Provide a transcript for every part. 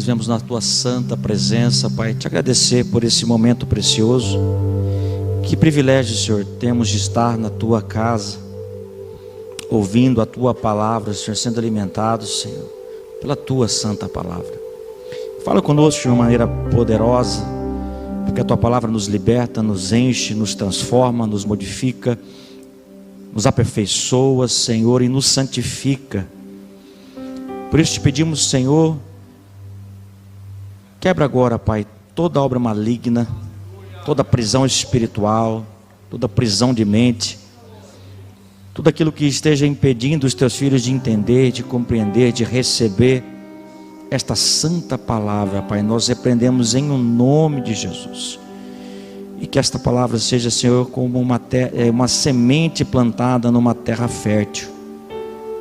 Vemos na tua santa presença, Pai, te agradecer por esse momento precioso. Que privilégio, Senhor, temos de estar na tua casa, ouvindo a tua palavra, Senhor, sendo alimentados, Senhor, pela tua santa palavra. Fala conosco de uma maneira poderosa, porque a tua palavra nos liberta, nos enche, nos transforma, nos modifica, nos aperfeiçoa, Senhor, e nos santifica. Por isso te pedimos, Senhor, quebra agora, Pai, toda obra maligna, toda prisão espiritual, toda prisão de mente, tudo aquilo que esteja impedindo os teus filhos de entender, de compreender, de receber esta santa palavra, Pai. Nós repreendemos em o nome de Jesus. E que esta palavra seja, Senhor, como uma semente plantada numa terra fértil,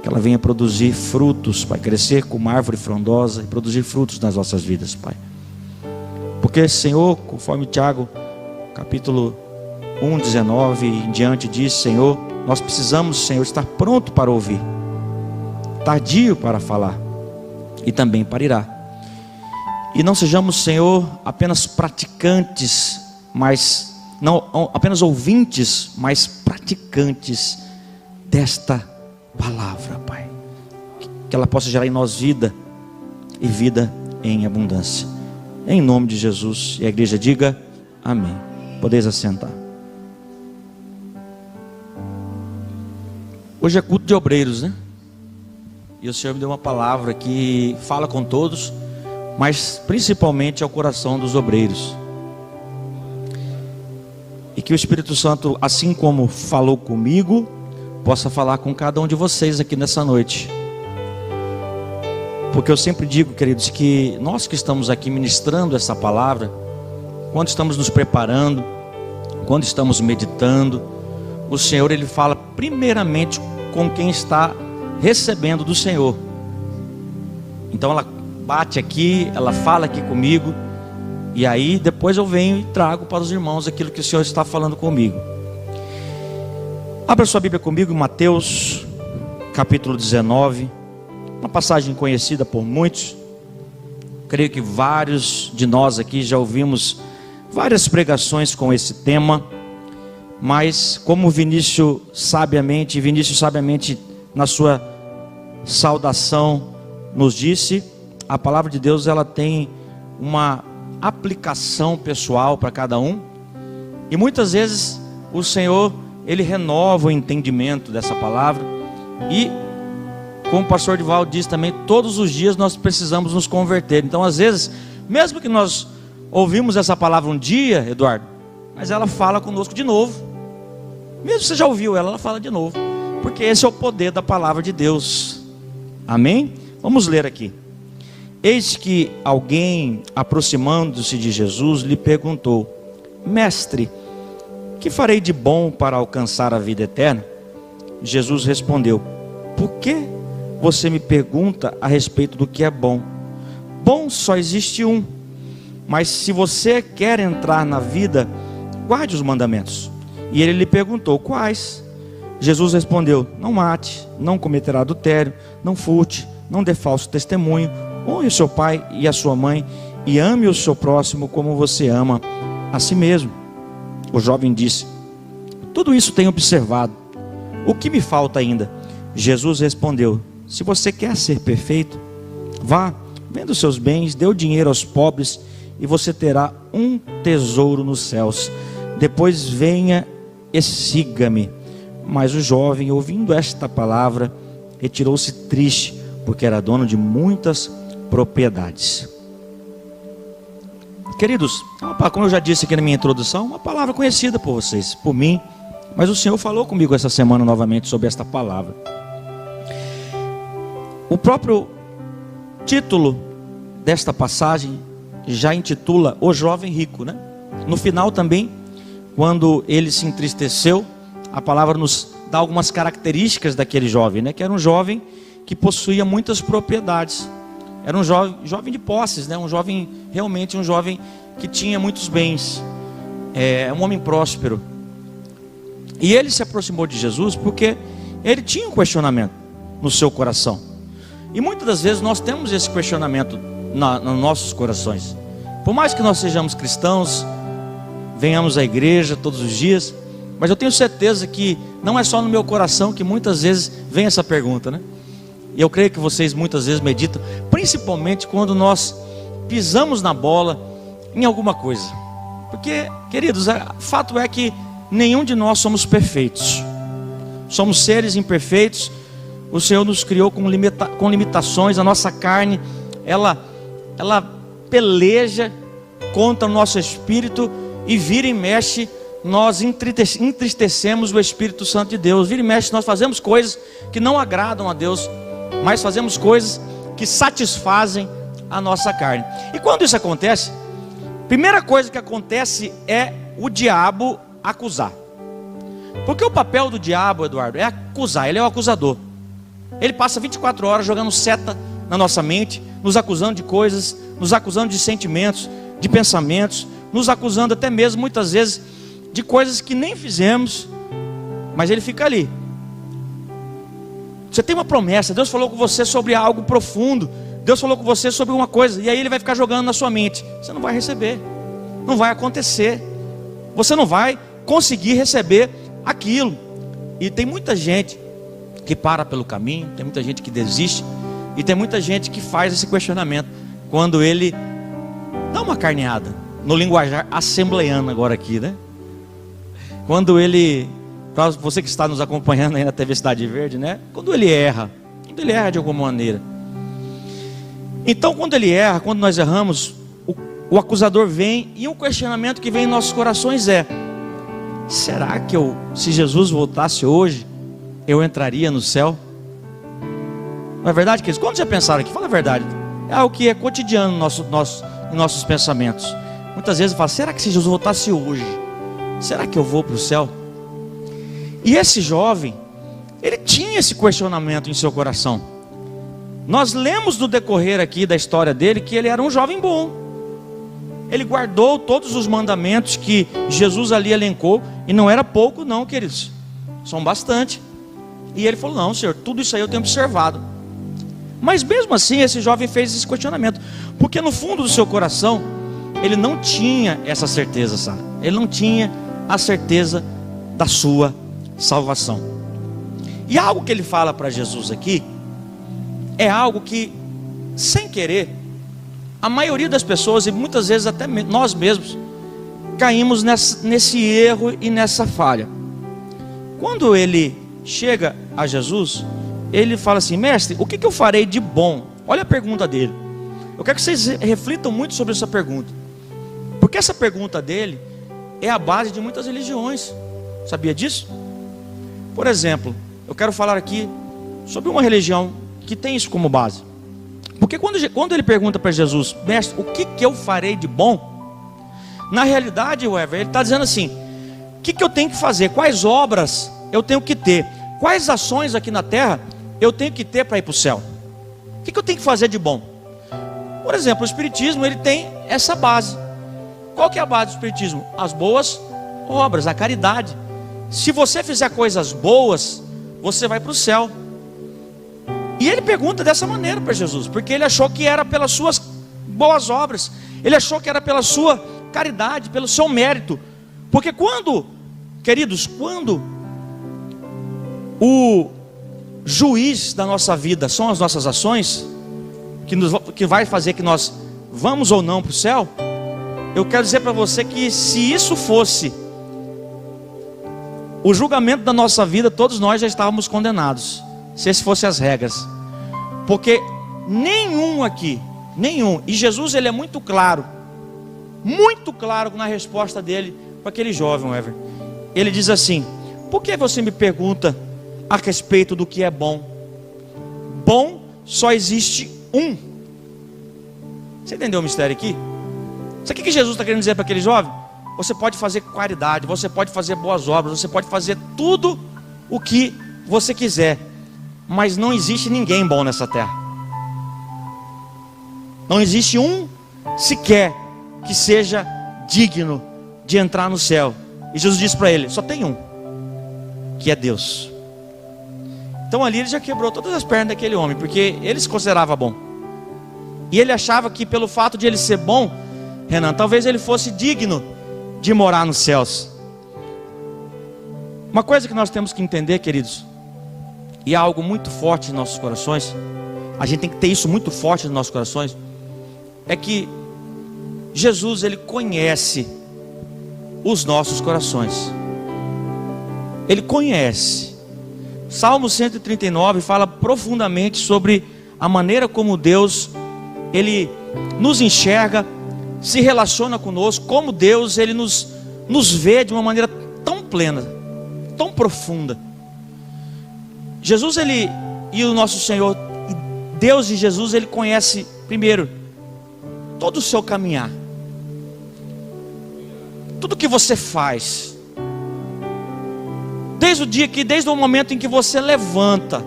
que ela venha produzir frutos, Pai, crescer como uma árvore frondosa e produzir frutos nas nossas vidas, Pai. Porque, Senhor, conforme Tiago, capítulo 1, 19 em diante diz, Senhor, nós precisamos, Senhor, estar pronto para ouvir, tardio para falar e também para irar. E não sejamos, Senhor, apenas praticantes, mas não apenas ouvintes, mas praticantes desta palavra, Pai, que ela possa gerar em nós vida e vida em abundância, em nome de Jesus. E a igreja diga amém. Podeis assentar. Hoje é culto de obreiros, né? E o Senhor me deu uma palavra que fala com todos, mas principalmente ao coração dos obreiros. E que o Espírito Santo, assim como falou comigo, possa falar com cada um de vocês aqui nessa noite. Porque eu sempre digo, queridos, que nós que estamos aqui ministrando essa palavra, quando estamos nos preparando, quando estamos meditando, o Senhor, Ele fala primeiramente com quem está recebendo do Senhor. Então ela bate aqui, ela fala aqui comigo, e aí depois eu venho e trago para os irmãos aquilo que o Senhor está falando comigo. Abra sua Bíblia comigo em Mateus, capítulo 19, uma passagem conhecida por muitos. Creio que vários de nós aqui já ouvimos várias pregações com esse tema, mas como Vinícius sabiamente na sua saudação nos disse, a palavra de Deus ela tem uma aplicação pessoal para cada um, e muitas vezes o Senhor Ele renova o entendimento dessa palavra. E como o pastor Divaldo diz também, todos os dias nós precisamos nos converter. Então às vezes, mesmo que nós ouvimos essa palavra um dia, Eduardo, mas ela fala conosco de novo. Mesmo que você já ouviu ela fala de novo, porque esse é o poder da palavra de Deus. Amém? Vamos ler aqui. Eis que alguém, aproximando-se de Jesus, lhe perguntou: Mestre, que farei de bom para alcançar a vida eterna? Jesus respondeu: Por que você me pergunta a respeito do que é bom? Bom só existe um, mas se você quer entrar na vida, guarde os mandamentos. E ele lhe perguntou: Quais? Jesus respondeu: Não mate, não cometerá adultério, não furte, não dê falso testemunho, honre o seu pai e a sua mãe, e ame o seu próximo como você ama a si mesmo. O jovem disse: Tudo isso tenho observado. O que me falta ainda? Jesus respondeu: Se você quer ser perfeito, vá, venda os seus bens, dê o dinheiro aos pobres, e você terá um tesouro nos céus. Depois venha e siga-me. Mas o jovem, ouvindo esta palavra, retirou-se triste, porque era dono de muitas propriedades. Queridos, como eu já disse aqui na minha introdução, uma palavra conhecida por vocês, por mim, mas o Senhor falou comigo essa semana novamente sobre esta palavra. O próprio título desta passagem já intitula O Jovem Rico, né? No final também, quando ele se entristeceu, a palavra nos dá algumas características daquele jovem, né? Que era um jovem que possuía muitas propriedades. Era um jovem de posses, né? Realmente um jovem que tinha muitos bens. Um homem próspero. E ele se aproximou de Jesus porque ele tinha um questionamento no seu coração. E muitas das vezes nós temos esse questionamento nos nossos corações. Por mais que nós sejamos cristãos, venhamos à igreja todos os dias, mas eu tenho certeza que não é só no meu coração que muitas vezes vem essa pergunta, né? E eu creio que vocês muitas vezes meditam, principalmente quando nós pisamos na bola em alguma coisa. Porque, queridos, o fato é que nenhum de nós somos perfeitos. Somos seres imperfeitos. O Senhor nos criou com limitações. A nossa carne, ela peleja contra o nosso espírito, e vira e mexe, nós entristecemos o Espírito Santo de Deus. Vira e mexe, nós fazemos coisas que não agradam a Deus, mas fazemos coisas que satisfazem a nossa carne. E quando isso acontece, a primeira coisa que acontece é o diabo acusar. Porque o papel do diabo, Eduardo, é acusar. Ele é o acusador. Ele passa 24 horas jogando seta na nossa mente, nos acusando de coisas, nos acusando de sentimentos, de pensamentos, nos acusando até mesmo muitas vezes de coisas que nem fizemos, mas ele fica ali. Você tem uma promessa, Deus falou com você sobre algo profundo, Deus falou com você sobre uma coisa, e aí ele vai ficar jogando na sua mente. Você não vai receber, não vai acontecer, você não vai conseguir receber aquilo. E tem muita gente que para pelo caminho, tem muita gente que desiste, e tem muita gente que faz esse questionamento quando ele dá uma carneada, no linguajar assembleiano agora aqui, né? Quando ele, para você que está nos acompanhando aí na TV Cidade Verde, né? Quando ele erra de alguma maneira. Então quando ele erra, quando nós erramos, o acusador vem, e um questionamento que vem em nossos corações é: será que se Jesus voltasse hoje, eu entraria no céu? Não é verdade, queridos? Quando já pensaram aqui? Fala a verdade. É algo que é cotidiano em nossos pensamentos. Muitas vezes eu falo: será que se Jesus voltasse hoje, será que eu vou para o céu? E esse jovem, ele tinha esse questionamento em seu coração. Nós lemos no decorrer aqui da história dele que ele era um jovem bom. Ele guardou todos os mandamentos que Jesus ali elencou, e não era pouco não, queridos, são bastante. E ele falou: não, Senhor, tudo isso aí eu tenho observado. Mas mesmo assim esse jovem fez esse questionamento, porque no fundo do seu coração ele não tinha essa certeza, sabe? Ele não tinha a certeza da sua salvação. E algo que ele fala para Jesus aqui é algo que, sem querer, a maioria das pessoas, e muitas vezes até nós mesmos, caímos nesse erro e nessa falha. Quando ele chega a Jesus, ele fala assim: mestre, o que eu farei de bom? Olha a pergunta dele. Eu quero que vocês reflitam muito sobre essa pergunta, porque essa pergunta dele é a base de muitas religiões. Sabia disso? Por exemplo, eu quero falar aqui sobre uma religião que tem isso como base. Porque quando ele pergunta para Jesus: mestre, o que eu farei de bom? Na realidade, ele está dizendo assim: o que eu tenho que fazer? Quais obras eu tenho que ter? Quais ações aqui na terra eu tenho que ter para ir para o céu? O que eu tenho que fazer de bom? Por exemplo, o Espiritismo, ele tem essa base. Qual que é a base do Espiritismo? As boas obras, a caridade. Se você fizer coisas boas, você vai para o céu. E ele pergunta dessa maneira para Jesus, porque ele achou que era pelas suas boas obras, ele achou que era pela sua caridade, pelo seu mérito. Porque queridos, quando o juiz da nossa vida são as nossas ações, que vai fazer que nós vamos ou não para o céu, eu quero dizer para você que se isso fosse o julgamento da nossa vida, todos nós já estávamos condenados, se essas fossem as regras. Porque nenhum aqui, e Jesus ele é muito claro na resposta dele para aquele jovem, Ever. Ele diz assim: por que você me pergunta a respeito do que é bom? Bom só existe um. Você entendeu o mistério aqui? Sabe o que Jesus está querendo dizer para aquele jovem? Você pode fazer caridade, você pode fazer boas obras, você pode fazer tudo o que você quiser, mas não existe ninguém bom nessa terra. Não existe um sequer que seja digno de entrar no céu. E Jesus disse para ele: só tem um, que é Deus. Então ali ele já quebrou todas as pernas daquele homem, porque ele se considerava bom. E ele achava que pelo fato de ele ser bom, Renan, talvez ele fosse digno de morar nos céus. Uma coisa que nós temos que entender, queridos, e é algo muito forte em nossos corações, a gente tem que ter isso muito forte nos nossos corações, é que Jesus, ele conhece os nossos corações. Ele conhece. Salmo 139 fala profundamente sobre a maneira como Deus, ele nos enxerga, se relaciona conosco, como Deus, ele nos vê de uma maneira tão plena, tão profunda. Jesus, ele, e o nosso Senhor, Deus e Jesus, ele conhece primeiro todo o seu caminhar, tudo que você faz, desde o momento em que você levanta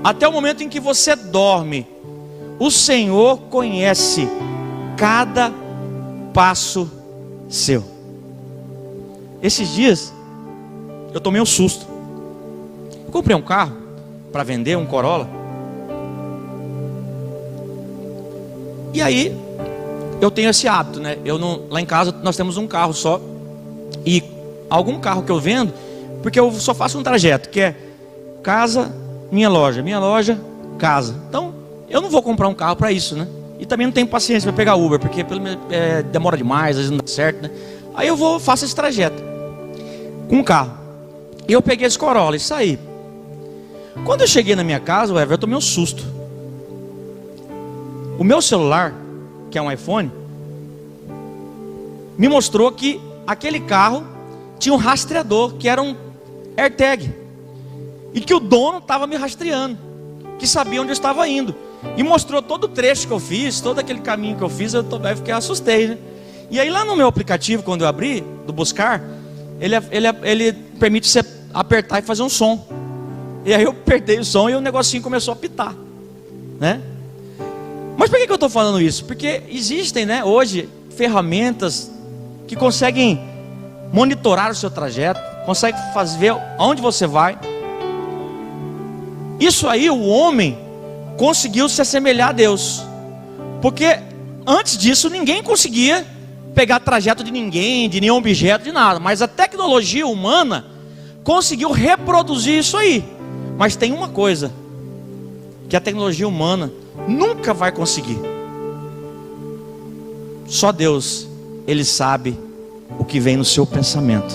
até o momento em que você dorme. O Senhor conhece cada passo seu. Esses dias eu tomei um susto. Eu comprei um carro para vender, um Corolla. E aí eu tenho esse hábito, né? Lá em casa nós temos um carro só. E algum carro que eu vendo, porque eu só faço um trajeto, que é casa, minha loja, casa. Então eu não vou comprar um carro para isso, né? E também não tenho paciência para pegar Uber, porque demora demais, às vezes não dá certo, né? Aí eu faço esse trajeto com um carro. E eu peguei esse Corolla e saí. Quando eu cheguei na minha casa, eu tomei um susto. O meu celular, que é um iPhone, me mostrou que aquele carro tinha um rastreador, que era um AirTag, e que o dono estava me rastreando, que sabia onde eu estava indo, e mostrou todo o trecho que eu fiz, todo aquele caminho que eu fiz. Eu fiquei, assustei, né? E aí lá no meu aplicativo, quando eu abri, do buscar, ele permite você apertar e fazer um som. E aí eu apertei o som e o negocinho começou a apitar, né? Mas por que eu estou falando isso? Porque existem, né, hoje ferramentas que conseguem monitorar o seu trajeto, conseguem ver aonde você vai. Isso aí, o homem conseguiu se assemelhar a Deus, porque antes disso ninguém conseguia pegar trajeto de ninguém, de nenhum objeto, de nada. Mas a tecnologia humana conseguiu reproduzir isso aí. Mas tem uma coisa que a tecnologia humana nunca vai conseguir. Só Deus, Ele sabe o que vem no seu pensamento.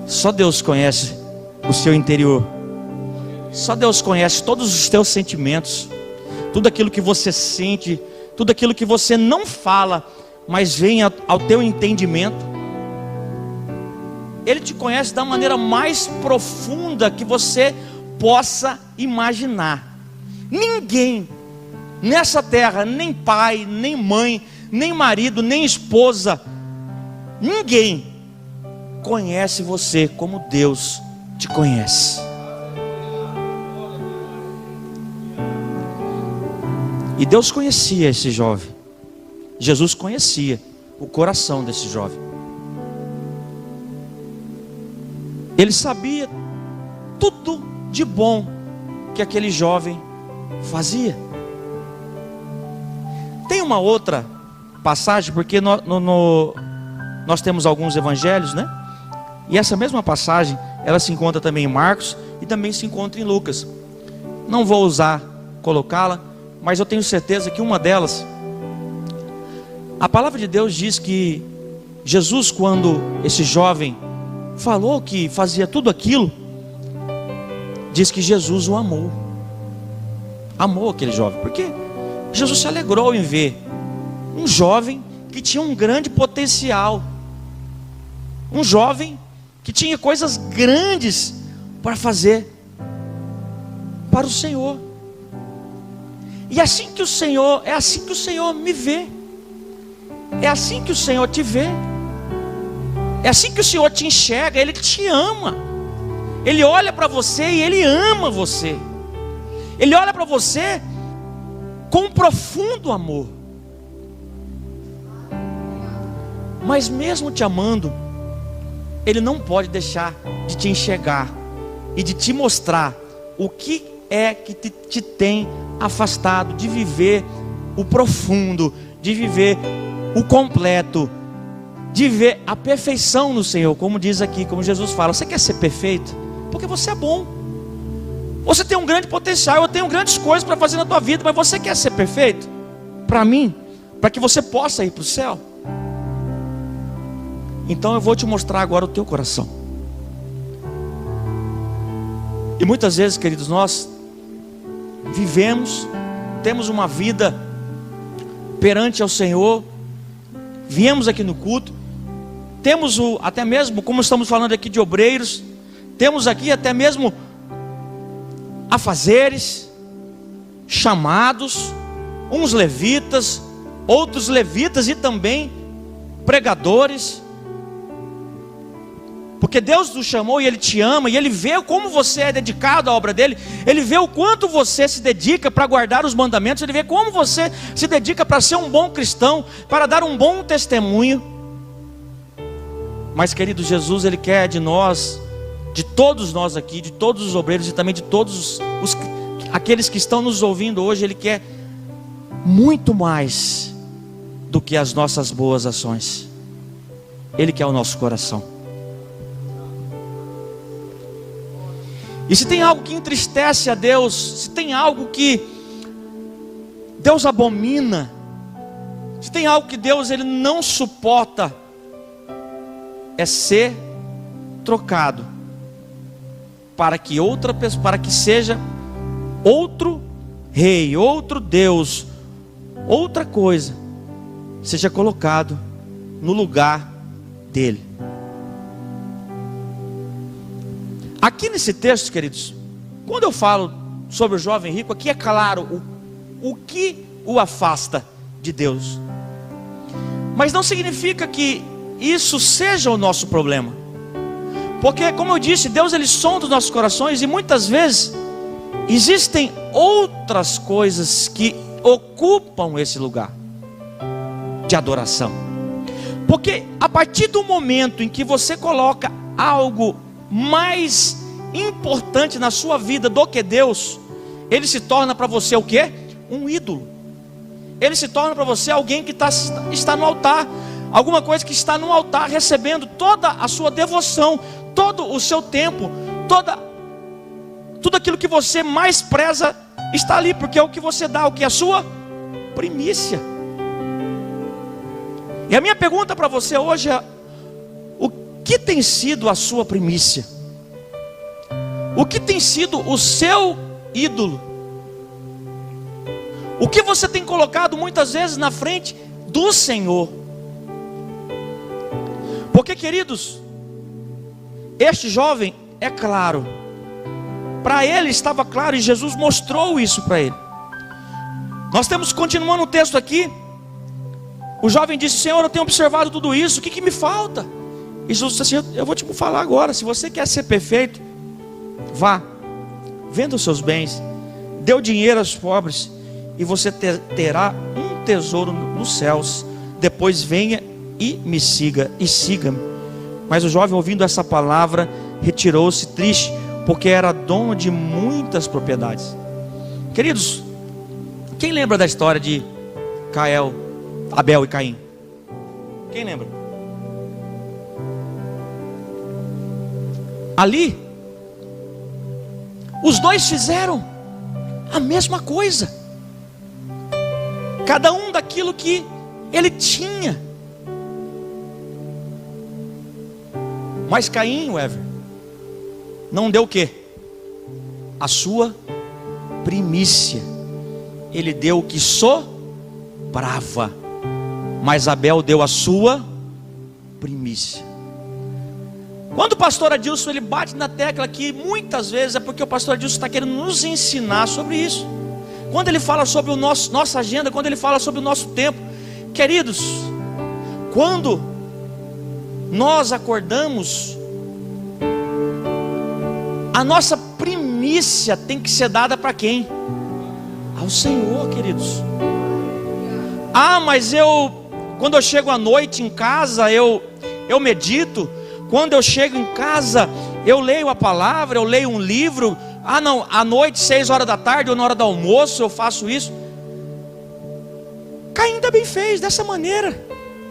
Só Deus conhece o seu interior. Só Deus conhece todos os teus sentimentos, tudo aquilo que você sente, tudo aquilo que você não fala, mas vem ao teu entendimento. Ele te conhece da maneira mais profunda que você possa imaginar. Ninguém nessa terra, nem pai, nem mãe, nem marido, nem esposa, ninguém conhece você como Deus te conhece. E Deus conhecia esse jovem. Jesus conhecia o coração desse jovem. Ele sabia tudo de bom que aquele jovem fazia. Tem uma outra passagem, porque nós temos alguns evangelhos, né? E essa mesma passagem, ela se encontra também em Marcos e também se encontra em Lucas. Não vou colocá-la, mas eu tenho certeza que uma delas, a palavra de Deus diz que Jesus, quando esse jovem falou que fazia tudo aquilo, diz que Jesus o amou. Amou aquele jovem, porque Jesus se alegrou em ver um jovem que tinha um grande potencial, um jovem que tinha coisas grandes para fazer para o Senhor. E é assim que o Senhor me vê. É assim que o Senhor te vê. É assim que o Senhor te enxerga. Ele te ama. Ele olha para você e Ele ama você. Ele olha para você com um profundo amor. Mas mesmo te amando, Ele não pode deixar de te enxergar e de te mostrar o que é que te tem afastado de viver o profundo, de viver o completo, de ver a perfeição no Senhor, como diz aqui, como Jesus fala. Você quer ser perfeito? Porque você é bom. Você tem um grande potencial, eu tenho grandes coisas para fazer na tua vida, mas você quer ser perfeito? Para mim, para que você possa ir para o céu? Então eu vou te mostrar agora o teu coração. E muitas vezes, queridos, nós vivemos, temos uma vida perante ao Senhor, viemos aqui no culto, temos até mesmo, como estamos falando aqui de obreiros, temos aqui até mesmo afazeres, chamados, uns levitas, outros levitas e também pregadores, porque Deus nos chamou e Ele te ama, e Ele vê como você é dedicado à obra dEle, Ele vê o quanto você se dedica para guardar os mandamentos, Ele vê como você se dedica para ser um bom cristão, para dar um bom testemunho. Mas, querido, Jesus, Ele quer de nós, de todos nós aqui, de todos os obreiros e também de todos aqueles que estão nos ouvindo hoje, Ele quer muito mais do que as nossas boas ações. Ele quer o nosso coração. E se tem algo que entristece a Deus, se tem algo que Deus abomina, se tem algo que Deus Ele não suporta, é ser trocado para que outra pessoa, para que seja outro rei, outro Deus, outra coisa seja colocado no lugar dele. Aqui nesse texto, queridos, quando eu falo sobre o jovem rico, aqui é claro o que o afasta de Deus, mas não significa que isso seja o nosso problema, porque, como eu disse, Deus Ele sonda os nossos corações, e muitas vezes existem outras coisas que ocupam esse lugar de adoração, porque a partir do momento em que você coloca algo mais importante na sua vida do que Deus, ele se torna para você o quê? Um ídolo. Ele se torna para você alguém que está no altar, alguma coisa que está no altar recebendo toda a sua devoção, todo o seu tempo, tudo aquilo que você mais preza está ali, porque é o que você dá, o que é a sua primícia. E a minha pergunta para você hoje é: o que tem sido a sua primícia? O que tem sido o seu ídolo? O que você tem colocado muitas vezes na frente do Senhor? Porque, queridos, este jovem, é claro, para ele estava claro, e Jesus mostrou isso para ele. Nós temos, continuando o texto aqui, o jovem disse: Senhor, eu tenho observado tudo isso, o que me falta? E Jesus disse assim: eu vou te falar agora. Se você quer ser perfeito, vá, venda os seus bens, dê o dinheiro aos pobres, e você terá um tesouro nos céus. Depois venha e me siga, e siga-me. Mas o jovem, ouvindo essa palavra, retirou-se triste, porque era dono de muitas propriedades. Queridos, quem lembra da história de Abel e Caim? Quem lembra? Ali, os dois fizeram a mesma coisa, cada um daquilo que ele tinha. Mas Caim, não deu o quê? A sua primícia. Ele deu o que sobrava, mas Abel deu a sua primícia. Quando o pastor Adilson ele bate na tecla aqui, muitas vezes é porque o pastor Adilson está querendo nos ensinar sobre isso. Quando ele fala sobre nossa agenda, quando ele fala sobre o nosso tempo, queridos, quando nós acordamos, a nossa primícia tem que ser dada para quem? Ao Senhor, queridos. Mas quando eu chego à noite em casa, eu medito. Quando eu chego em casa, eu leio a palavra, eu leio um livro. Ah não, à noite, 6 horas da tarde, ou na hora do almoço eu faço isso. Caim também fez dessa maneira.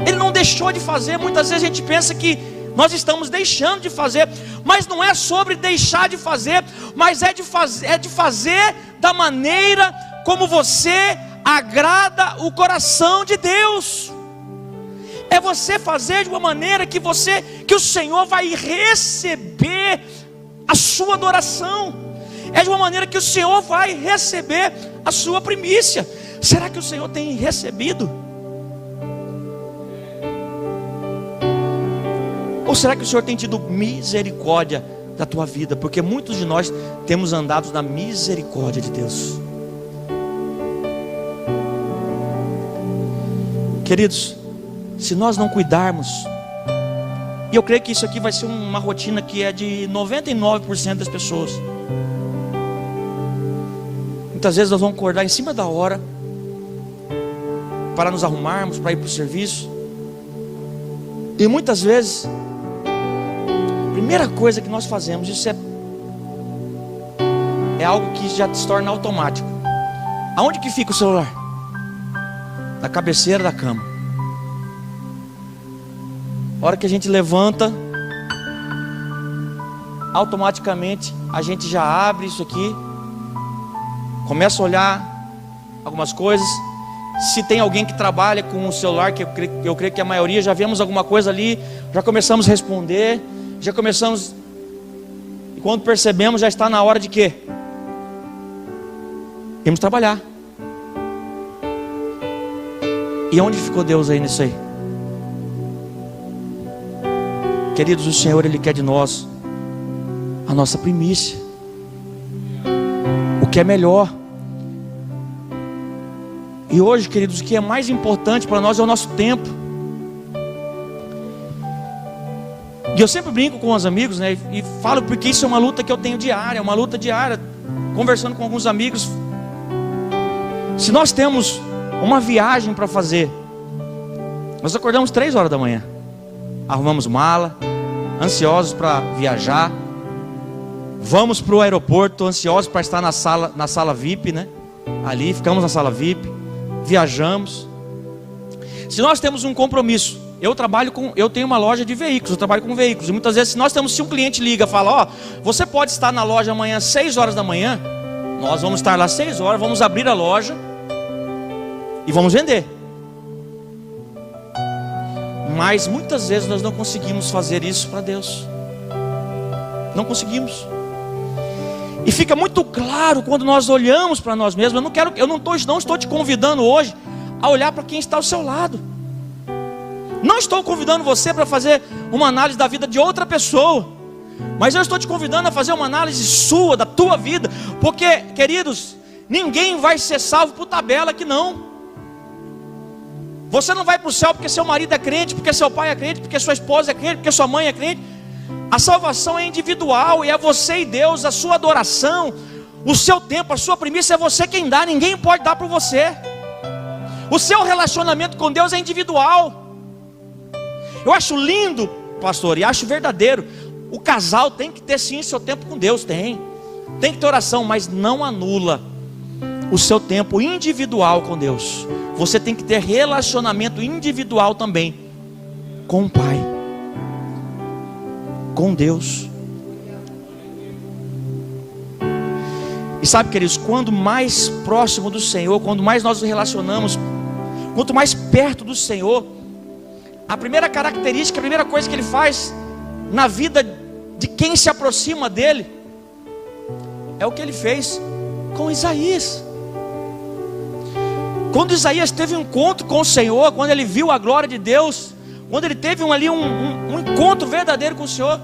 Ele não deixou de fazer. Muitas vezes a gente pensa que nós estamos deixando de fazer, mas não é sobre deixar de fazer, mas é de fazer da maneira como você agrada o coração de Deus. É você fazer de uma maneira que o Senhor vai receber a sua adoração. É de uma maneira que o Senhor vai receber a sua primícia. Será que o Senhor tem recebido? Ou será que o Senhor tem tido misericórdia da tua vida? Porque muitos de nós temos andado na misericórdia de Deus. Queridos, se nós não cuidarmos, e eu creio que isso aqui vai ser uma rotina que é de 99% das pessoas. Muitas vezes nós vamos acordar em cima da hora, para nos arrumarmos, para ir para o serviço. E muitas vezes, a primeira coisa que nós fazemos, isso é algo que já se torna automático. Aonde que fica o celular? Na cabeceira da cama. A hora que a gente levanta, automaticamente a gente já abre isso aqui, começa a olhar algumas coisas. Se tem alguém que trabalha com o celular, que eu creio que a maioria, já vemos alguma coisa ali, já começamos a responder, já começamos, e quando percebemos, já está na hora de quê? Irmos trabalhar. E onde ficou Deus aí nisso aí? Queridos, o Senhor, Ele quer de nós a nossa primícia, o que é melhor. E hoje, queridos, o que é mais importante para nós é o nosso tempo. E eu sempre brinco com os amigos, né? E falo porque isso é uma luta que eu tenho diária, é uma luta diária. Conversando com alguns amigos, se nós temos uma viagem para fazer, nós acordamos 3 horas da manhã, arrumamos mala, ansiosos para viajar, vamos para o aeroporto, ansiosos para estar na sala VIP, né? Ali, ficamos na sala VIP, viajamos. Se nós temos um compromisso, eu tenho uma loja de veículos, eu trabalho com veículos, e muitas vezes se um cliente liga, fala, você pode estar na loja amanhã 6 horas da manhã, nós vamos estar lá 6 horas, vamos abrir a loja e vamos vender. Mas muitas vezes nós não conseguimos fazer isso para Deus. Não conseguimos. E fica muito claro quando nós olhamos para nós mesmos. Eu não estou te convidando hoje a olhar para quem está ao seu lado. Não estou convidando você para fazer uma análise da vida de outra pessoa, mas eu estou te convidando a fazer uma análise sua, da tua vida. Porque, queridos, ninguém vai ser salvo por tabela aqui não. Você não vai para o céu porque seu marido é crente, porque seu pai é crente, porque sua esposa é crente, porque sua mãe é crente. A salvação é individual, e é você e Deus. A sua adoração, o seu tempo, a sua primícia é você quem dá, ninguém pode dar para você. O seu relacionamento com Deus é individual. Eu acho lindo, pastor, e acho verdadeiro. O casal tem que ter sim seu tempo com Deus, tem que ter oração, mas não anula o seu tempo individual com Deus. Você tem que ter relacionamento individual também com o Pai, com Deus. E sabe, queridos, quando mais próximo do Senhor, quando mais nós nos relacionamos, quanto mais perto do Senhor, a primeira característica, a primeira coisa que Ele faz na vida de quem se aproxima dEle, é o que Ele fez com Isaías. Quando Isaías teve um encontro com o Senhor, quando ele viu a glória de Deus, quando ele teve um encontro verdadeiro com o Senhor,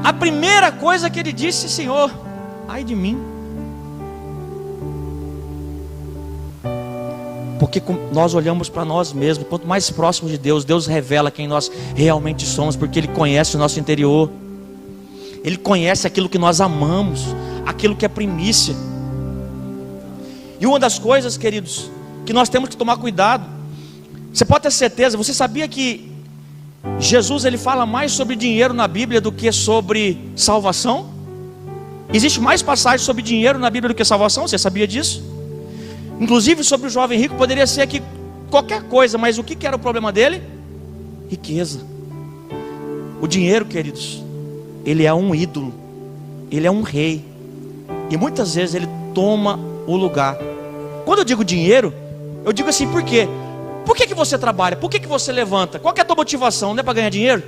a primeira coisa que ele disse: Senhor, ai de mim. Porque nós olhamos para nós mesmos. Quanto mais próximo de Deus, Deus revela quem nós realmente somos, porque Ele conhece o nosso interior, Ele conhece aquilo que nós amamos, aquilo que é primícia. E uma das coisas, queridos, que nós temos que tomar cuidado, você pode ter certeza, você sabia que Jesus ele fala mais sobre dinheiro na Bíblia do que sobre salvação? Existe mais passagens sobre dinheiro na Bíblia do que salvação, você sabia disso? Inclusive sobre o jovem rico, poderia ser aqui qualquer coisa, mas o que era o problema dele? Riqueza. O dinheiro, queridos, ele é um ídolo, ele é um rei, e muitas vezes ele toma o lugar. Quando eu digo dinheiro, eu digo assim, por quê? Por que você trabalha? Por que você levanta? Qual que é a tua motivação? Não é para ganhar dinheiro?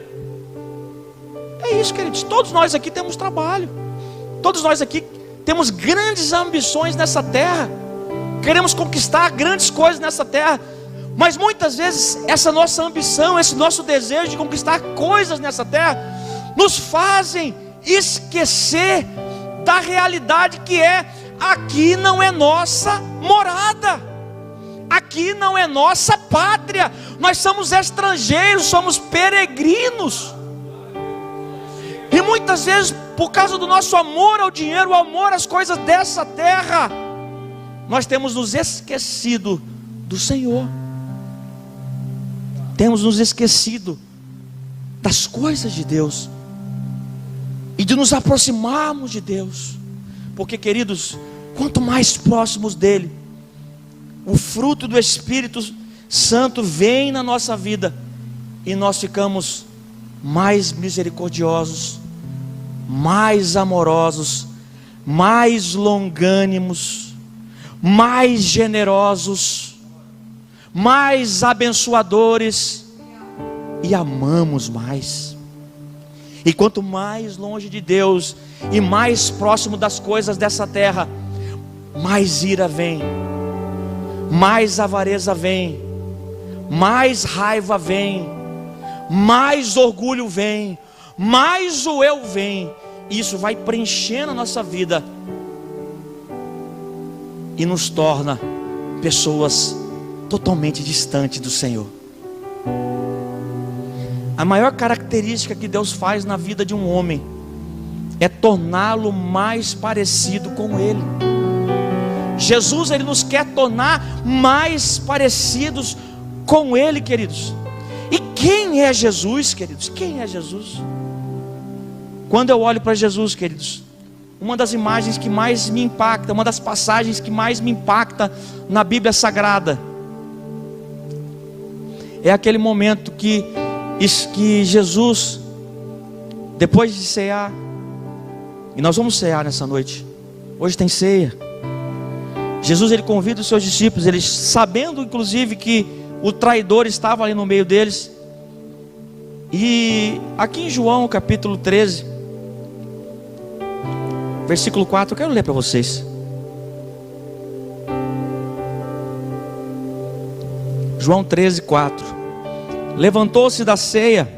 É isso, queridos, todos nós aqui temos trabalho, todos nós aqui temos grandes ambições nessa terra, queremos conquistar grandes coisas nessa terra, mas muitas vezes essa nossa ambição, esse nosso desejo de conquistar coisas nessa terra, nos fazem esquecer da realidade que é: aqui não é nossa morada, aqui não é nossa pátria, nós somos estrangeiros, somos peregrinos. E muitas vezes, por causa do nosso amor ao dinheiro, o amor às coisas dessa terra, nós temos nos esquecido do Senhor, temos nos esquecido das coisas de Deus e de nos aproximarmos de Deus, porque, queridos, quanto mais próximos dele, o fruto do Espírito Santo vem na nossa vida e nós ficamos mais misericordiosos, mais amorosos, mais longânimos, mais generosos, mais abençoadores e amamos mais. E quanto mais longe de Deus e mais próximo das coisas dessa terra, mais ira vem, mais avareza vem, mais raiva vem, mais orgulho vem, mais o eu vem. Isso vai preenchendo a nossa vida e nos torna pessoas totalmente distantes do Senhor. A maior característica que Deus faz na vida de um homem é torná-lo mais parecido com Ele. Jesus, Ele nos quer tornar mais parecidos com Ele, queridos. E quem é Jesus, queridos? Quem é Jesus? Quando eu olho para Jesus, queridos, uma das imagens que mais me impacta, uma das passagens que mais me impacta na Bíblia Sagrada, é aquele momento que Jesus, depois de cear, e nós vamos cear nessa noite, hoje tem ceia, Jesus, ele convida os seus discípulos, eles sabendo inclusive que o traidor estava ali no meio deles, e aqui em João capítulo 13, versículo 4, eu quero ler para vocês. João 13, 4. Levantou-se da ceia,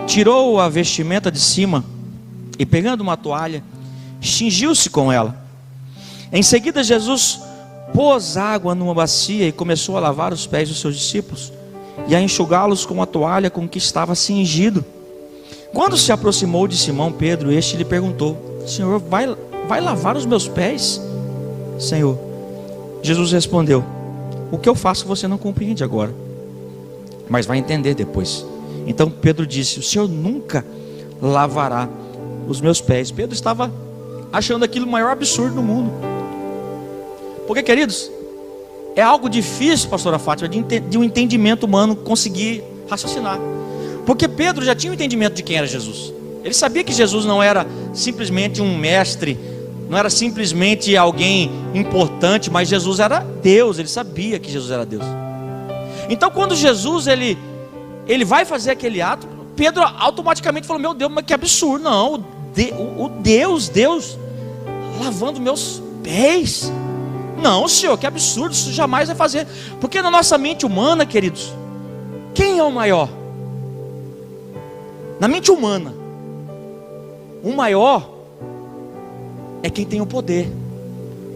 tirou a vestimenta de cima e, pegando uma toalha, cingiu-se com ela. Em seguida Jesus pôs água numa bacia e começou a lavar os pés dos seus discípulos e a enxugá-los com a toalha com que estava cingido. Quando se aproximou de Simão Pedro, este lhe perguntou: Senhor, vai lavar os meus pés? Senhor, Jesus respondeu: o que eu faço você não compreende agora, mas vai entender depois. Então Pedro disse: o Senhor nunca lavará os meus pés. Pedro estava achando aquilo o maior absurdo do mundo. Porque, queridos, é algo difícil, pastora Fátima, de um entendimento humano conseguir raciocinar. Porque Pedro já tinha um entendimento de quem era Jesus. Ele sabia que Jesus não era simplesmente um mestre, não era simplesmente alguém importante, mas Jesus era Deus. Ele sabia que Jesus era Deus. Então quando Jesus ele vai fazer aquele ato, Pedro automaticamente falou: meu Deus, mas que absurdo. Não, Deus lavando meus pés? Não, Senhor, que absurdo, isso jamais vai fazer. Porque na nossa mente humana, queridos, quem é o maior? Na mente humana, o maior é quem tem o poder.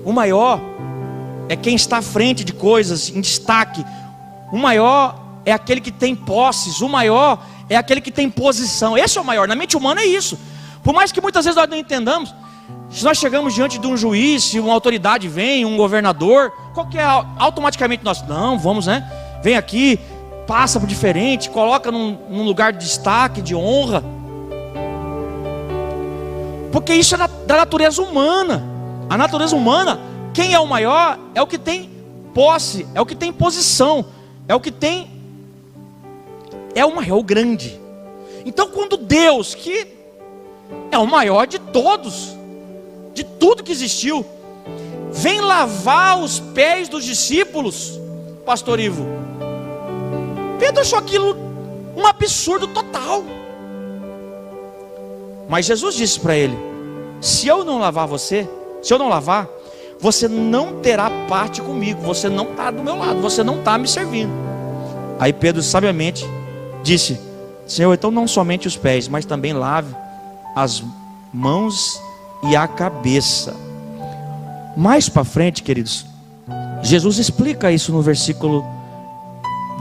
O maior é quem está à frente de coisas, em destaque. O maior é aquele que tem posses. O maior é aquele que tem posição. Esse é o maior. Na mente humana é isso. Por mais que muitas vezes nós não entendamos, se nós chegamos diante de um juiz, se uma autoridade vem, um governador, qual que é automaticamente nós? Não, vamos, né? Vem aqui, passa por diferente, coloca num lugar de destaque, de honra. Porque isso é da natureza humana. A natureza humana, quem é o maior é o que tem posse, é o que tem posição, é o que tem, é o maior, o grande. Então quando Deus, que é o maior de todos, de tudo que existiu, vem lavar os pés dos discípulos, pastor Ivo, Pedro achou aquilo um absurdo total. Mas Jesus disse para ele: se eu não lavar você, se eu não lavar, você não terá parte comigo, você não está do meu lado, você não está me servindo. Aí Pedro sabiamente disse: Senhor, então não somente os pés, mas também lave as mãos e a cabeça. Mais para frente, queridos, Jesus explica isso no versículo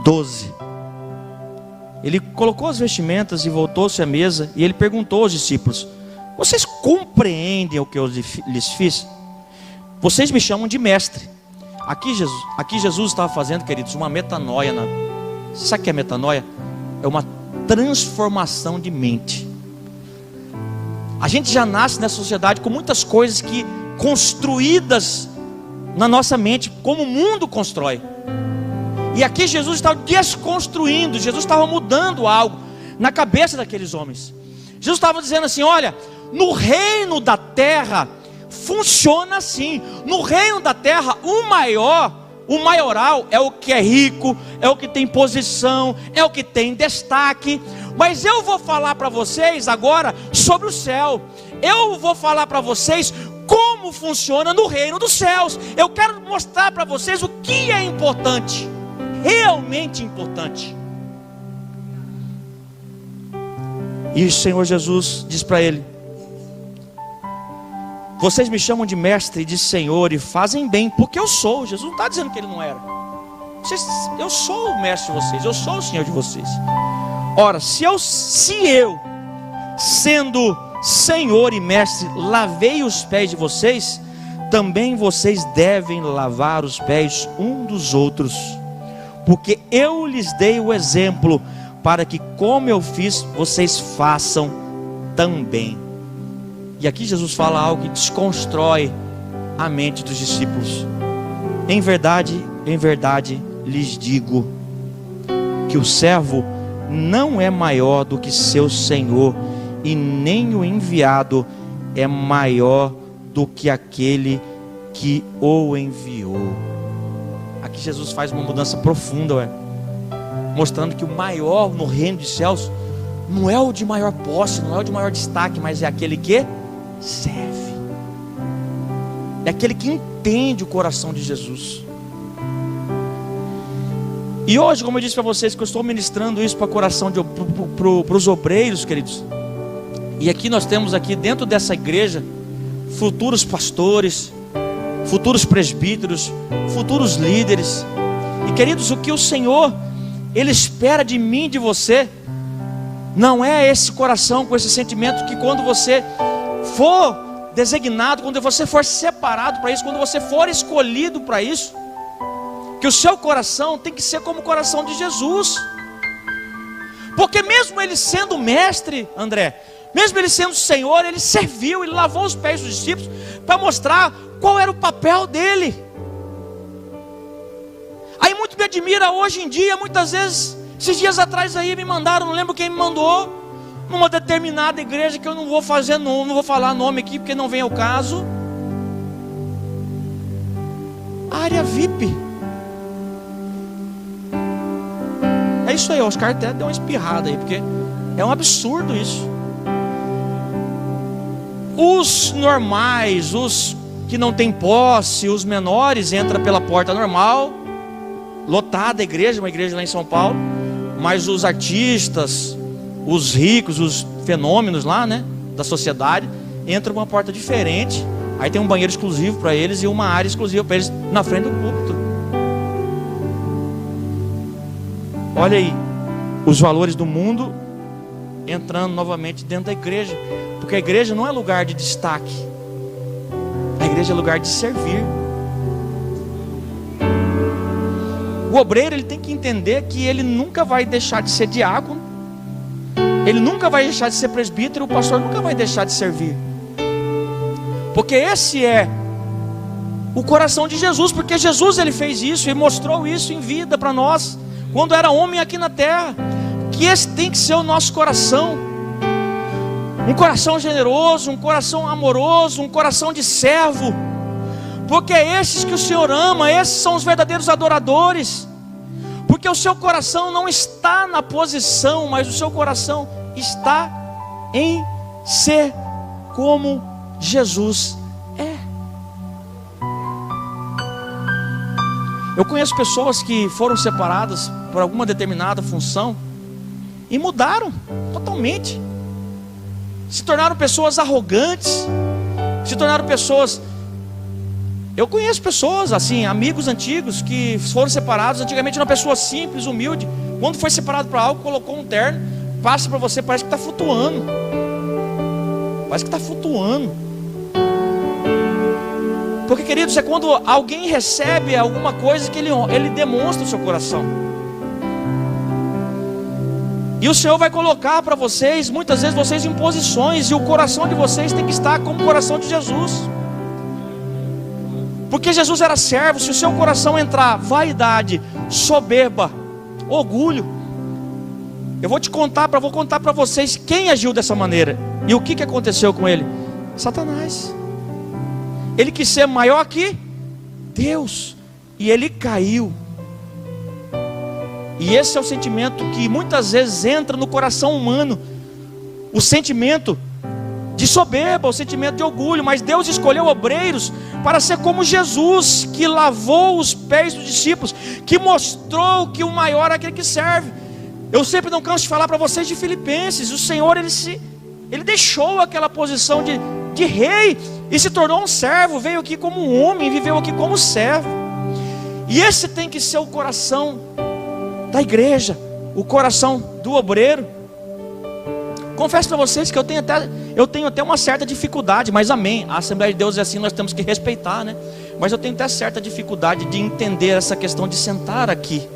12. Ele colocou as vestimentas e voltou-se à mesa, e ele perguntou aos discípulos: vocês compreendem o que eu lhes fiz? Vocês me chamam de mestre. Aqui Jesus estava fazendo, queridos, uma metanoia. Você sabe o que é metanoia? É uma transformação de mente. A gente já nasce nessa sociedade com muitas coisas que construídas na nossa mente, como o mundo constrói. E aqui Jesus estava desconstruindo, Jesus estava mudando algo na cabeça daqueles homens. Jesus estava dizendo assim: olha, no reino da terra funciona assim. No reino da terra, o maioral é o que é rico, é o que tem posição, é o que tem destaque. Mas eu vou falar para vocês agora sobre o céu. Eu vou falar para vocês como funciona no reino dos céus. Eu quero mostrar para vocês o que é importante, realmente importante. E o Senhor Jesus diz para ele: vocês me chamam de mestre e de Senhor, e fazem bem, porque eu sou. Jesus não está dizendo que ele não era. Eu sou o mestre de vocês, eu sou o Senhor de vocês. Ora, se eu, sendo Senhor e mestre, lavei os pés de vocês, também vocês devem lavar os pés um dos outros, porque eu lhes dei o exemplo, para que como eu fiz, vocês façam também. E aqui Jesus fala algo que desconstrói a mente dos discípulos. Em verdade lhes digo, que o servo não é maior do que seu senhor, e nem o enviado é maior do que aquele que o enviou. Aqui Jesus faz uma mudança profunda, mostrando que o maior no reino dos céus não é o de maior posse, não é o de maior destaque, mas é aquele que serve, é aquele que entende o coração de Jesus. E hoje, como eu disse para vocês, que eu estou ministrando isso para o coração para os obreiros, queridos. E aqui nós temos aqui dentro dessa igreja futuros pastores, futuros presbíteros, futuros líderes. E queridos, o que o Senhor Ele espera de mim, de você, não é esse coração com esse sentimento que quando você for designado, quando você for separado para isso, quando você for escolhido para isso, que o seu coração tem que ser como o coração de Jesus. Porque mesmo ele sendo mestre, André, mesmo ele sendo Senhor, ele serviu, ele lavou os pés dos discípulos para mostrar qual era o papel dele. Aí muito me admira hoje em dia, muitas vezes, esses dias atrás aí me mandaram, não lembro quem me mandou, numa determinada igreja que eu não vou fazer nome, não vou falar nome aqui porque não vem ao caso. Área VIP. É isso aí, o Oscar até deu uma espirrada aí, porque é um absurdo isso. Os normais, os que não têm posse, os menores, entram pela porta normal, lotada a igreja, uma igreja lá em São Paulo. Mas os artistas, os ricos, os fenômenos lá, né, da sociedade, entram com uma porta diferente. Aí tem um banheiro exclusivo para eles e uma área exclusiva para eles na frente do púlpito. Olha aí, os valores do mundo entrando novamente dentro da igreja. Porque a igreja não é lugar de destaque, a igreja é lugar de servir. O obreiro, ele tem que entender que ele nunca vai deixar de ser diácono, ele nunca vai deixar de ser presbítero, o pastor nunca vai deixar de servir. porque esse é o coração de Jesus, porque Jesus ele fez isso e mostrou isso em vida para nós, quando era homem aqui na terra, que esse tem que ser o nosso coração, um coração generoso, um coração amoroso, um coração de servo, porque é esses que o Senhor ama, esses são os verdadeiros adoradores, porque o seu coração não está na posição, mas o seu coração está em ser como Jesus é. Eu conheço pessoas que foram separadas por alguma determinada função e mudaram totalmente, se tornaram pessoas arrogantes, se tornaram pessoas... Eu conheço pessoas assim, amigos antigos que foram separados. Antigamente era uma pessoa simples, humilde. Quando foi separado para algo, colocou um terno, passa para você, parece que está flutuando. Parece que está flutuando. Porque, queridos, é quando alguém recebe alguma coisa que ele demonstra o seu coração. E o Senhor vai colocar para vocês, muitas vezes vocês em posições, e o coração de vocês tem que estar como o coração de Jesus. Porque Jesus era servo. Se o seu coração entrar vaidade, soberba, orgulho, vou contar para vocês quem agiu dessa maneira e o que aconteceu com ele. Satanás. Ele quis ser maior que Deus e ele caiu. E esse é o sentimento que muitas vezes entra no coração humano, o sentimento de soberba, o sentimento de orgulho. Mas Deus escolheu obreiros para ser como Jesus, que lavou os pés dos discípulos, que mostrou que o maior é aquele que serve. Eu sempre não canso de falar para vocês de Filipenses. O Senhor ele deixou aquela posição de rei e se tornou um servo, veio aqui como um homem, viveu aqui como servo. E esse tem que ser o coração da igreja, o coração do obreiro. Confesso para vocês que eu tenho até uma certa dificuldade, mas amém, a Assembleia de Deus é assim, nós temos que respeitar, né? Mas eu tenho até certa dificuldade de entender essa questão de sentar aqui,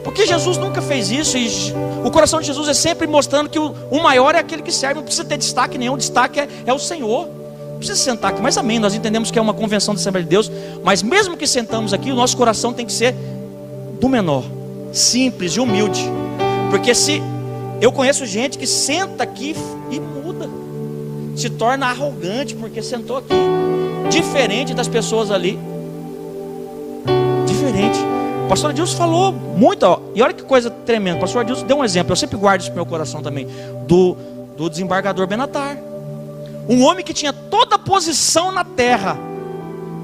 porque Jesus nunca fez isso. E o coração de Jesus é sempre mostrando que o maior é aquele que serve. Não precisa ter destaque nenhum, o destaque é o Senhor. Não precisa sentar aqui, mas amém, nós entendemos que é uma convenção da Assembleia de Deus. Mas mesmo que sentamos aqui, o nosso coração tem que ser do menor, simples e humilde. Porque se eu conheço gente que senta aqui e muda, se torna arrogante porque sentou aqui, diferente das pessoas ali, diferente. O pastor Adilson falou muito, e olha que coisa tremenda. O pastor Adilson deu um exemplo, eu sempre guardo isso no meu coração também, do desembargador Benatar, um homem que tinha toda a posição na terra,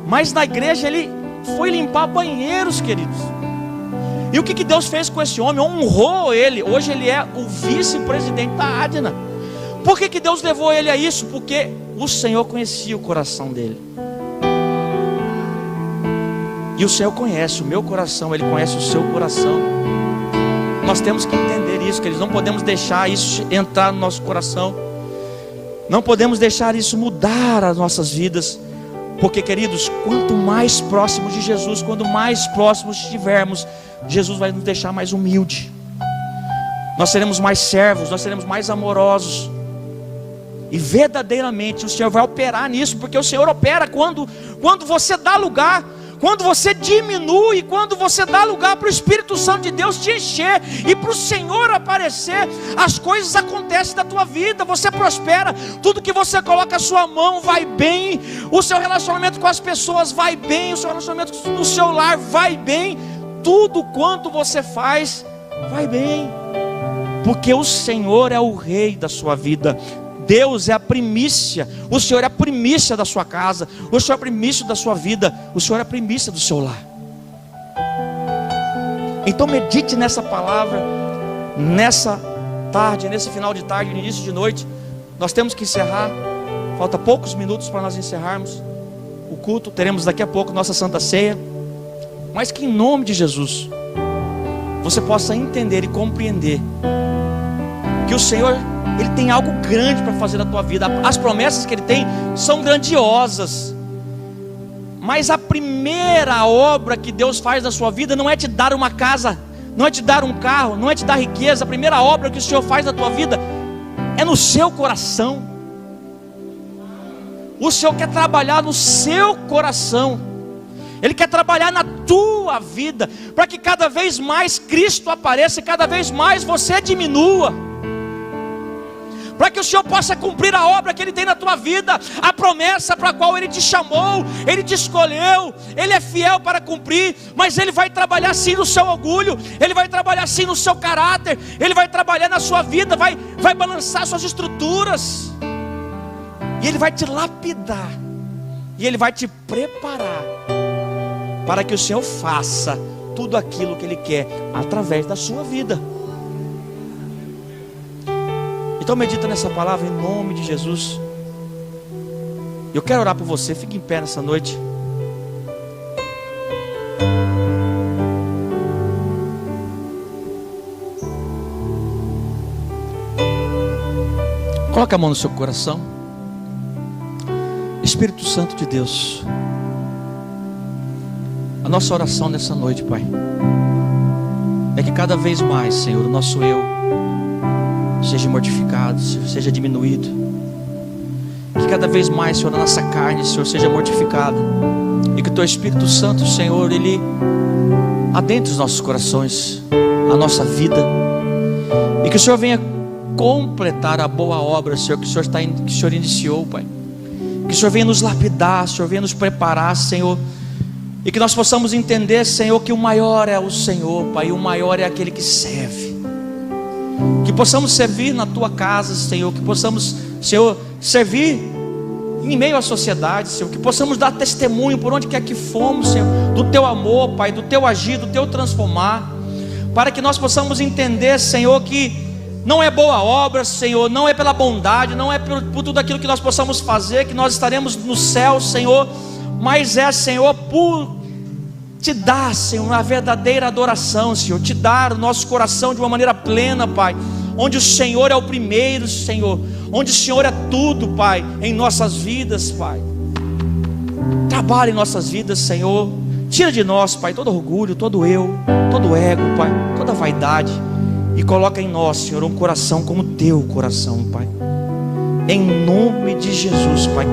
mas na igreja ele foi limpar banheiros, queridos. E o que Deus fez com esse homem? Honrou ele. Hoje ele é o vice-presidente da ADNA. Por que Deus levou ele a isso? Porque o Senhor conhecia o coração dele. E o Senhor conhece o meu coração, Ele conhece o seu coração. Nós temos que entender isso, que eles não podemos deixar isso entrar no nosso coração. Não podemos deixar isso mudar as nossas vidas. Porque, queridos, quanto mais próximos de Jesus, quanto mais próximos estivermos, Jesus vai nos deixar mais humilde. Nós seremos mais servos, nós seremos mais amorosos. E verdadeiramente o Senhor vai operar nisso, porque o Senhor opera quando você dá lugar, quando você diminui, quando você dá lugar para o Espírito Santo de Deus te encher e para o Senhor aparecer, as coisas acontecem na tua vida, você prospera, tudo que você coloca a sua mão vai bem, o seu relacionamento com as pessoas vai bem, o seu relacionamento no seu lar vai bem, tudo quanto você faz vai bem, porque o Senhor é o Rei da sua vida. Deus é a primícia, o Senhor é a primícia da sua casa, o Senhor é a primícia da sua vida, o Senhor é a primícia do seu lar. Então medite nessa palavra, nessa tarde, nesse final de tarde, no início de noite. Nós temos que encerrar, falta poucos minutos para nós encerrarmos o culto, teremos daqui a pouco nossa Santa Ceia. Mas que em nome de Jesus, você possa entender e compreender que o Senhor, Ele tem algo grande para fazer na tua vida. As promessas que Ele tem são grandiosas, mas a primeira obra que Deus faz na sua vida não é te dar uma casa, não é te dar um carro, não é te dar riqueza. A primeira obra que o Senhor faz na tua vida é no seu coração. O Senhor quer trabalhar no seu coração. Ele quer trabalhar na tua vida, para que cada vez mais Cristo apareça e cada vez mais você diminua, para que o Senhor possa cumprir a obra que Ele tem na tua vida, a promessa para a qual Ele te chamou, Ele te escolheu. Ele é fiel para cumprir, mas Ele vai trabalhar sim no seu orgulho, Ele vai trabalhar sim no seu caráter, Ele vai trabalhar na sua vida, vai balançar suas estruturas, e Ele vai te lapidar, e Ele vai te preparar, para que o Senhor faça tudo aquilo que Ele quer, através da sua vida. Então medita nessa palavra em nome de Jesus. Eu quero orar por você, fique em pé nessa noite. Coloque a mão no seu coração. Espírito Santo de Deus, a nossa oração nessa noite, Pai, é que cada vez mais, Senhor, o nosso eu seja mortificado, seja diminuído. Que cada vez mais, Senhor, a nossa carne, Senhor, seja mortificada. E que o Teu Espírito Santo, Senhor, Ele adentre os nossos corações, a nossa vida. E que o Senhor venha completar a boa obra, Senhor, que o Senhor iniciou, Pai. Que o Senhor venha nos lapidar, o Senhor venha nos preparar, Senhor. E que nós possamos entender, Senhor, que o maior é o Senhor, Pai, e o maior é aquele que serve. Que possamos servir na Tua casa, Senhor. Que possamos, Senhor, servir em meio à sociedade, Senhor. Que possamos dar testemunho por onde quer que fomos, Senhor, do Teu amor, Pai, do Teu agir, do Teu transformar. Para que nós possamos entender, Senhor, que não é boa obra, Senhor, não é pela bondade, não é por tudo aquilo que nós possamos fazer, que nós estaremos no céu, Senhor. Mas é, Senhor, por te dar, Senhor, uma verdadeira adoração, Senhor. Te dar o nosso coração de uma maneira plena, Pai. Onde o Senhor é o primeiro, Senhor. Onde o Senhor é tudo, Pai, em nossas vidas, Pai. Trabalha em nossas vidas, Senhor. Tira de nós, Pai, todo orgulho, todo eu, todo ego, Pai, toda vaidade. E coloca em nós, Senhor, um coração como o Teu coração, Pai. Em nome de Jesus, Pai.